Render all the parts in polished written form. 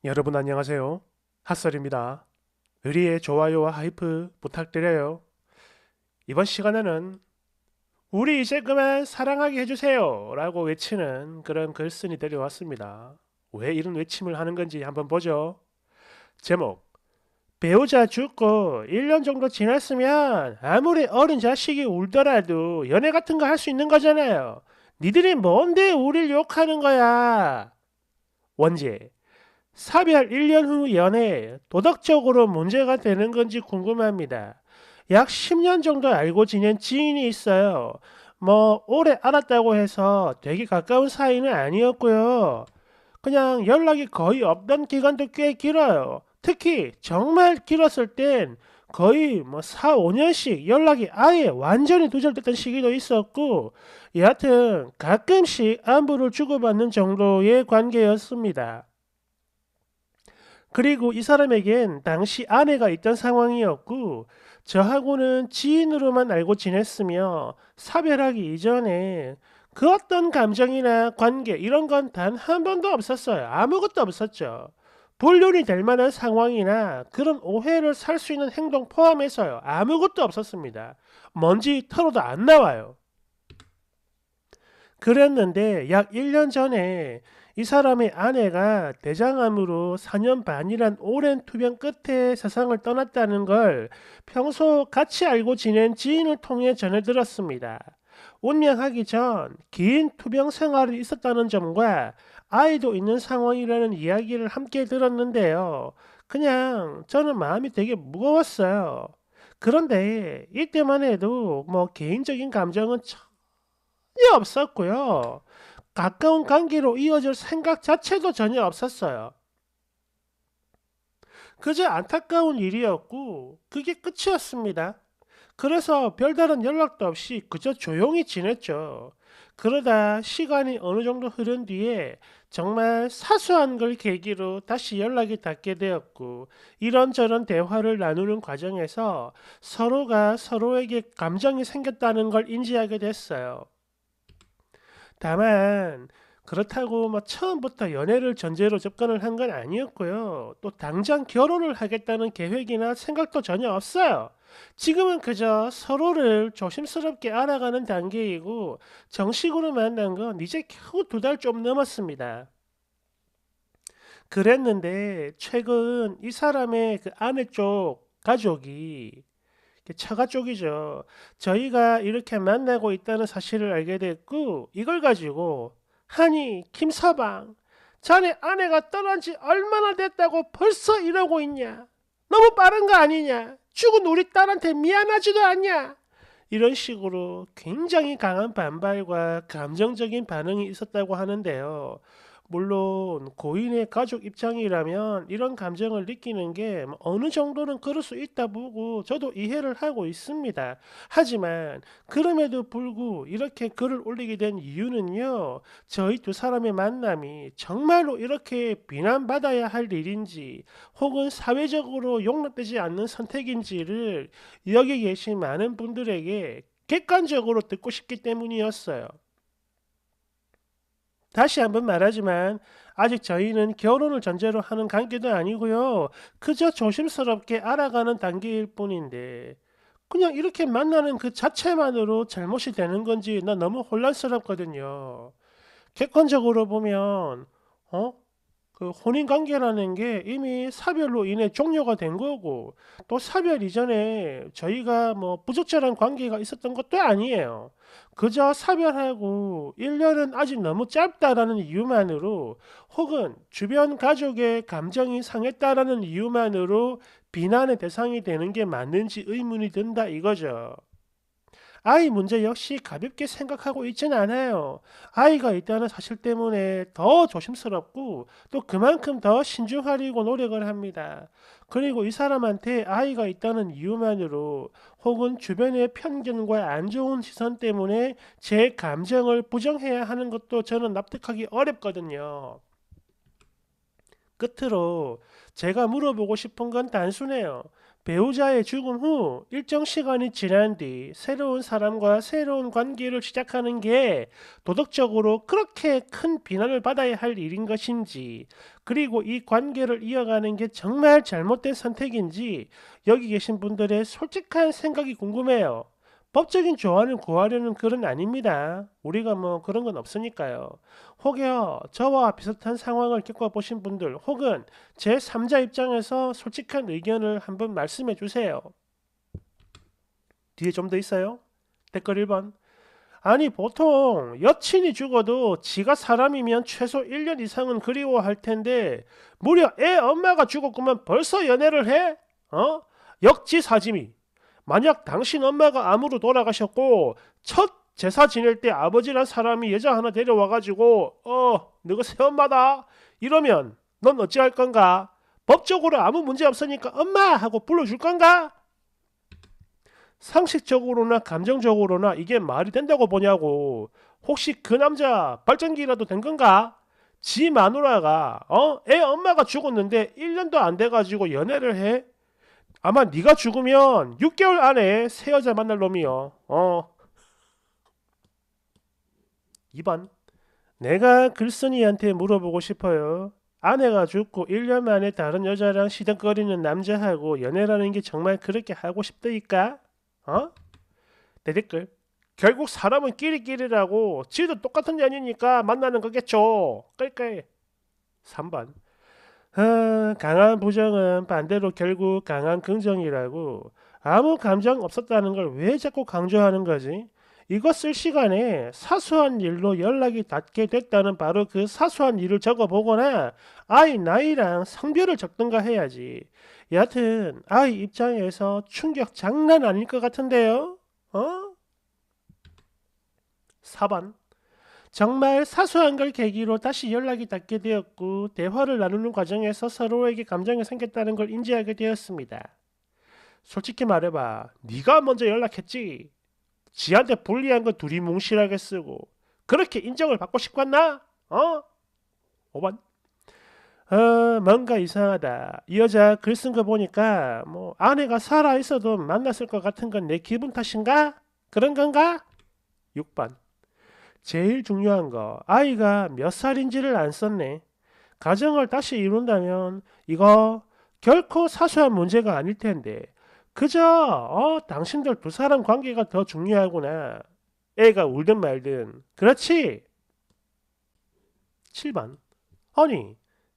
여러분 안녕하세요. 핫설입니다. 의리의 좋아요와 하이프 부탁드려요. 이번 시간에는 우리 이제 그만 사랑하게 해주세요 라고 외치는 그런 글쓴이들이 왔습니다. 왜 이런 외침을 하는 건지 한번 보죠. 제목 배우자 죽고 1년 정도 지났으면 아무리 어린 자식이 울더라도 연애 같은 거 할 수 있는 거잖아요. 니들이 뭔데 우릴 욕하는 거야. 원제 사별 1년 후 연애 도덕적으로 문제가 되는 건지 궁금합니다. 약 10년 정도 알고 지낸 지인이 있어요. 뭐 오래 알았다고 해서 되게 가까운 사이는 아니었고요. 그냥 연락이 거의 없던 기간도 꽤 길어요. 특히 정말 길었을 땐 거의 뭐 4, 5년씩 연락이 아예 완전히 두절됐던 시기도 있었고 여하튼 가끔씩 안부를 주고받는 정도의 관계였습니다. 그리고 이 사람에겐 당시 아내가 있던 상황이었고, 저하고는 지인으로만 알고 지냈으며, 사별하기 이전에 그 어떤 감정이나 관계, 이런 건 단 한 번도 없었어요. 아무것도 없었죠. 불륜이 될 만한 상황이나 그런 오해를 살 수 있는 행동 포함해서요. 아무것도 없었습니다. 먼지 털어도 안 나와요. 그랬는데 약 1년 전에 이 사람의 아내가 대장암으로 4년 반이란 오랜 투병 끝에 세상을 떠났다는 걸 평소 같이 알고 지낸 지인을 통해 전해 들었습니다. 운명하기 전 긴 투병 생활이 있었다는 점과 아이도 있는 상황이라는 이야기를 함께 들었는데요. 그냥 저는 마음이 되게 무거웠어요. 그런데 이때만 해도 뭐 개인적인 감정은 전혀 없었고요. 가까운 관계로 이어질 생각 자체도 전혀 없었어요. 그저 안타까운 일이었고 그게 끝이었습니다. 그래서 별다른 연락도 없이 그저 조용히 지냈죠. 그러다 시간이 어느 정도 흐른 뒤에 정말 사소한 걸 계기로 다시 연락이 닿게 되었고 이런저런 대화를 나누는 과정에서 서로가 서로에게 감정이 생겼다는 걸 인지하게 됐어요. 다만 그렇다고 뭐 처음부터 연애를 전제로 접근을 한 건 아니었고요. 또 당장 결혼을 하겠다는 계획이나 생각도 전혀 없어요. 지금은 그저 서로를 조심스럽게 알아가는 단계이고 정식으로 만난 건 이제 겨우 2달 좀 넘었습니다. 그랬는데 최근 이 사람의 그 아내 쪽 가족이 처가 쪽이죠. 저희가 이렇게 만나고 있다는 사실을 알게 됐고 이걸 가지고 아니 김서방 자네 아내가 떠난 지 얼마나 됐다고 벌써 이러고 있냐? 너무 빠른 거 아니냐? 죽은 우리 딸한테 미안하지도 않냐? 이런 식으로 굉장히 강한 반발과 감정적인 반응이 있었다고 하는데요. 물론 고인의 가족 입장이라면 이런 감정을 느끼는 게 어느 정도는 그럴 수 있다 보고 저도 이해를 하고 있습니다. 하지만 그럼에도 불구 이렇게 글을 올리게 된 이유는요. 저희 두 사람의 만남이 정말로 이렇게 비난받아야 할 일인지 혹은 사회적으로 용납되지 않는 선택인지를 여기 계신 많은 분들에게 객관적으로 듣고 싶기 때문이었어요. 다시 한번 말하지만 아직 저희는 결혼을 전제로 하는 관계도 아니고요. 그저 조심스럽게 알아가는 단계일 뿐인데 그냥 이렇게 만나는 그 자체만으로 잘못이 되는 건지 나 너무 혼란스럽거든요. 객관적으로 보면 어? 그 혼인 관계라는 게 이미 사별로 인해 종료가 된 거고 또 사별 이전에 저희가 뭐 부적절한 관계가 있었던 것도 아니에요. 그저 사별하고 1년은 아직 너무 짧다라는 이유만으로 혹은 주변 가족의 감정이 상했다라는 이유만으로 비난의 대상이 되는 게 맞는지 의문이 든다 이거죠. 아이 문제 역시 가볍게 생각하고 있진 않아요. 아이가 있다는 사실 때문에 더 조심스럽고 또 그만큼 더 신중하려고 노력을 합니다. 그리고 이 사람한테 아이가 있다는 이유만으로 혹은 주변의 편견과 안 좋은 시선 때문에 제 감정을 부정해야 하는 것도 저는 납득하기 어렵거든요. 끝으로 제가 물어보고 싶은 건 단순해요. 배우자의 죽음 후 일정 시간이 지난 뒤 새로운 사람과 새로운 관계를 시작하는 게 도덕적으로 그렇게 큰 비난을 받아야 할 일인 것인지, 그리고 이 관계를 이어가는 게 정말 잘못된 선택인지 여기 계신 분들의 솔직한 생각이 궁금해요. 법적인 조언을 구하려는 글은 아닙니다. 우리가 뭐 그런 건 없으니까요. 혹여 저와 비슷한 상황을 겪어보신 분들 혹은 제3자 입장에서 솔직한 의견을 한번 말씀해 주세요. 뒤에 좀 더 있어요. 댓글 1번. 아니 보통 여친이 죽어도 지가 사람이면 최소 1년 이상은 그리워할 텐데 무려 애 엄마가 죽었구만 벌써 연애를 해? 어? 역지사지미. 만약 당신 엄마가 암으로 돌아가셨고 첫 제사 지낼 때 아버지란 사람이 여자 하나 데려와가지고 너가 새엄마다 이러면 넌 어찌할 건가? 법적으로 아무 문제 없으니까 엄마 하고 불러줄 건가? 상식적으로나 감정적으로나 이게 말이 된다고 보냐고. 혹시 그 남자 발전기라도 된 건가? 지 마누라가 애 엄마가 죽었는데 1년도 안 돼가지고 연애를 해? 아마 네가 죽으면 6개월 안에 새 여자 만날 놈이요. 2번. 내가 글쓴이한테 물어보고 싶어요. 아내가 죽고 1년 만에 다른 여자랑 시덕거리는 남자하고 연애라는 게 정말 그렇게 하고 싶다니까? 대댓글. 결국 사람은 끼리끼리라고 지도 똑같은 년이니까 만나는 거겠죠. 끌끌. 3번. 강한 부정은 반대로 결국 강한 긍정이라고. 아무 감정 없었다는 걸 왜 자꾸 강조하는 거지? 이거 쓸 시간에 사소한 일로 연락이 닿게 됐다는 바로 그 사소한 일을 적어보거나 아이 나이랑 성별을 적든가 해야지. 여하튼 아이 입장에서 충격 장난 아닐 것 같은데요? 4번. 정말 사소한 걸 계기로 다시 연락이 닿게 되었고 대화를 나누는 과정에서 서로에게 감정이 생겼다는 걸 인지하게 되었습니다. 솔직히 말해봐. 네가 먼저 연락했지. 지한테 불리한 건 둘이 뭉실하게 쓰고 그렇게 인정을 받고 싶겠나? 5번. 뭔가 이상하다. 이 여자 글 쓴 거 보니까 뭐 아내가 살아 있어도 만났을 것 같은 건 내 기분 탓인가? 그런 건가? 6번. 제일 중요한 거 아이가 몇 살인지를 안 썼네. 가정을 다시 이룬다면 이거 결코 사소한 문제가 아닐 텐데 그저 당신들 두 사람 관계가 더 중요하구나. 애가 울든 말든. 그렇지? 7번. 아니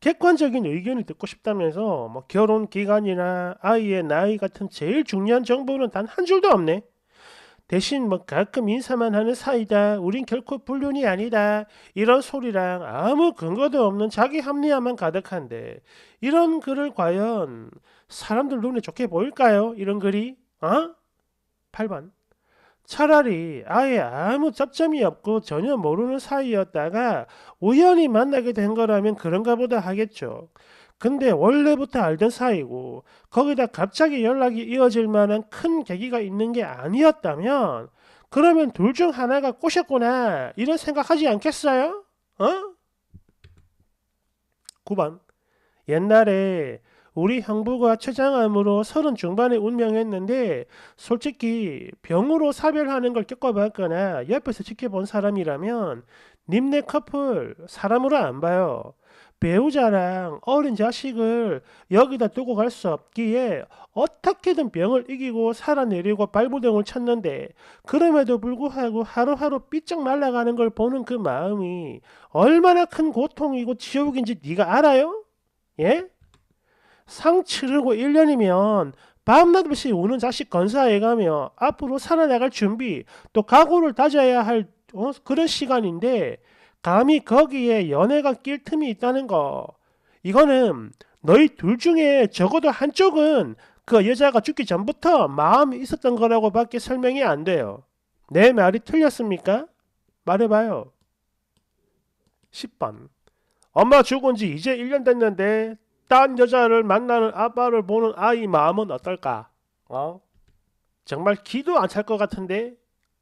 객관적인 의견을 듣고 싶다면서 뭐 결혼 기간이나 아이의 나이 같은 제일 중요한 정보는 단 한 줄도 없네. 대신 뭐 가끔 인사만 하는 사이다. 우린 결코 불륜이 아니다. 이런 소리랑 아무 근거도 없는 자기 합리화만 가득한데 이런 글을 과연 사람들 눈에 좋게 보일까요? 이런 글이? 8번. 차라리 아예 아무 접점이 없고 전혀 모르는 사이였다가 우연히 만나게 된 거라면 그런가 보다 하겠죠. 근데 원래부터 알던 사이고 거기다 갑자기 연락이 이어질 만한 큰 계기가 있는 게 아니었다면 그러면 둘 중 하나가 꼬셨구나 이런 생각하지 않겠어요? 9번. 옛날에 우리 형부가 췌장암으로 30 중반에 운명했는데 솔직히 병으로 사별하는 걸 겪어봤거나 옆에서 지켜본 사람이라면 님네 커플 사람으로 안 봐요. 배우자랑 어린 자식을 여기다 두고 갈 수 없기에 어떻게든 병을 이기고 살아내려고 발부동을 쳤는데 그럼에도 불구하고 하루하루 삐쩍 말라가는 걸 보는 그 마음이 얼마나 큰 고통이고 지옥인지 네가 알아요? 예? 상 치르고 1년이면 밤낮 없이 우는 자식 건사해가며 앞으로 살아나갈 준비 또 각오를 다져야 할 그런 시간인데 감히 거기에 연애가 낄 틈이 있다는 거. 이거는 너희 둘 중에 적어도 한쪽은 그 여자가 죽기 전부터 마음이 있었던 거라고 밖에 설명이 안 돼요. 내 말이 틀렸습니까? 말해봐요. 10번. 엄마 죽은 지 이제 1년 됐는데 딴 여자를 만나는 아빠를 보는 아이 마음은 어떨까? 정말 기도 안 찰 것 같은데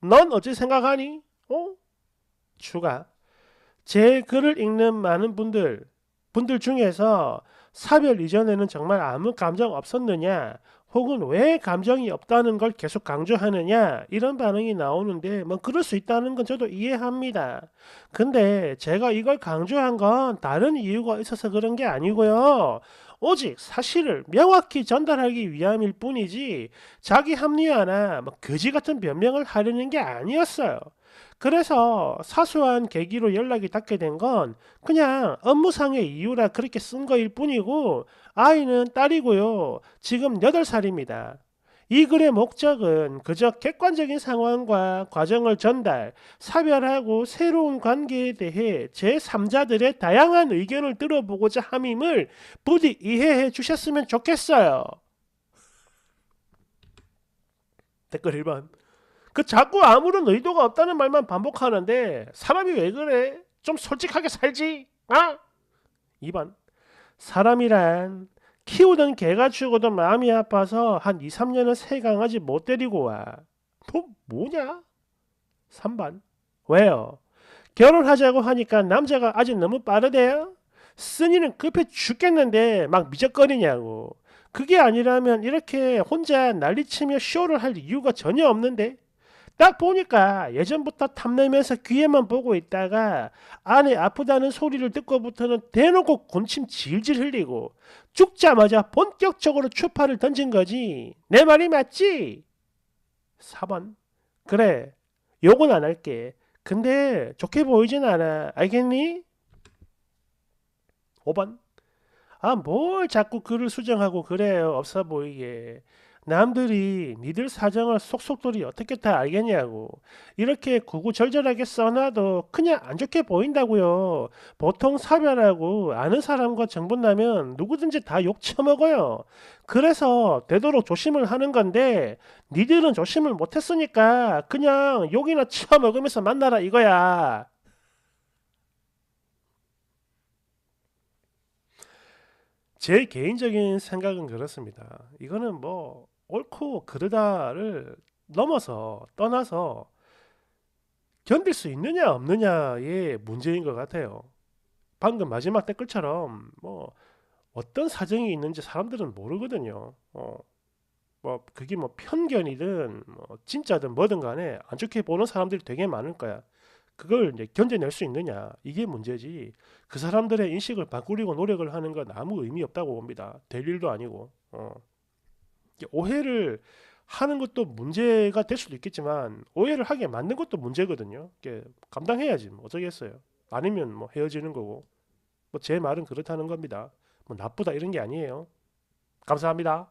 넌 어찌 생각하니? 추가. 제 글을 읽는 많은 분들 중에서 사별 이전에는 정말 아무 감정 없었느냐? 혹은 왜 감정이 없다는 걸 계속 강조하느냐? 이런 반응이 나오는데 뭐 그럴 수 있다는 건 저도 이해합니다. 근데 제가 이걸 강조한 건 다른 이유가 있어서 그런 게 아니고요. 오직 사실을 명확히 전달하기 위함일 뿐이지 자기 합리화나 뭐 거지 같은 변명을 하려는 게 아니었어요. 그래서 사소한 계기로 연락이 닿게 된 건 그냥 업무상의 이유라 그렇게 쓴 거일 뿐이고 아이는 딸이고요. 지금 8살입니다. 이 글의 목적은 그저 객관적인 상황과 과정을 전달, 사별하고 새로운 관계에 대해 제3자들의 다양한 의견을 들어보고자 함임을 부디 이해해 주셨으면 좋겠어요. 댓글 1번. 그 자꾸 아무런 의도가 없다는 말만 반복하는데 사람이 왜 그래? 좀 솔직하게 살지. 아? 2번. 사람이란 키우던 개가 죽어도 마음이 아파서 한 2, 3년은 새 강아지 못 데리고 와. 뭐냐? 3번. 왜요? 결혼하자고 하니까 남자가 아직 너무 빠르대요? 쓴이는 급해 죽겠는데 막 미적거리냐고. 그게 아니라면 이렇게 혼자 난리치며 쇼를 할 이유가 전혀 없는데. 딱 보니까 예전부터 탐내면서 귀에만 보고 있다가 아내 아프다는 소리를 듣고부터는 대놓고 군침 질질 흘리고 죽자마자 본격적으로 추파를 던진 거지. 내 말이 맞지? 4번. 그래. 욕은 안 할게. 근데 좋게 보이진 않아. 알겠니? 5번. 아, 뭘 자꾸 글을 수정하고 그래요. 없어 보이게. 남들이 니들 사정을 속속들이 어떻게 다 알겠냐고. 이렇게 구구절절하게 써놔도 그냥 안 좋게 보인다고요. 보통 사별하고 아는 사람과 정분나면 누구든지 다 욕 처먹어요. 그래서 되도록 조심을 하는 건데 니들은 조심을 못했으니까 그냥 욕이나 처먹으면서 만나라 이거야. 제 개인적인 생각은 그렇습니다. 이거는 뭐 옳고 그르다를 넘어서 떠나서 견딜 수 있느냐 없느냐의 문제인 것 같아요. 방금 마지막 댓글처럼 뭐 어떤 사정이 있는지 사람들은 모르거든요. 뭐 그게 뭐 편견이든 뭐 진짜든 뭐든 간에 안 좋게 보는 사람들이 되게 많을 거야. 그걸 이제 견뎌낼 수 있느냐 이게 문제지. 그 사람들의 인식을 바꾸려고 노력을 하는 건 아무 의미 없다고 봅니다. 될 일도 아니고. 오해를 하는 것도 문제가 될 수도 있겠지만 오해를 하게 만든 것도 문제거든요. 감당해야지 뭐 어쩌겠어요. 아니면 뭐 헤어지는 거고. 뭐 제 말은 그렇다는 겁니다. 뭐 나쁘다 이런 게 아니에요. 감사합니다.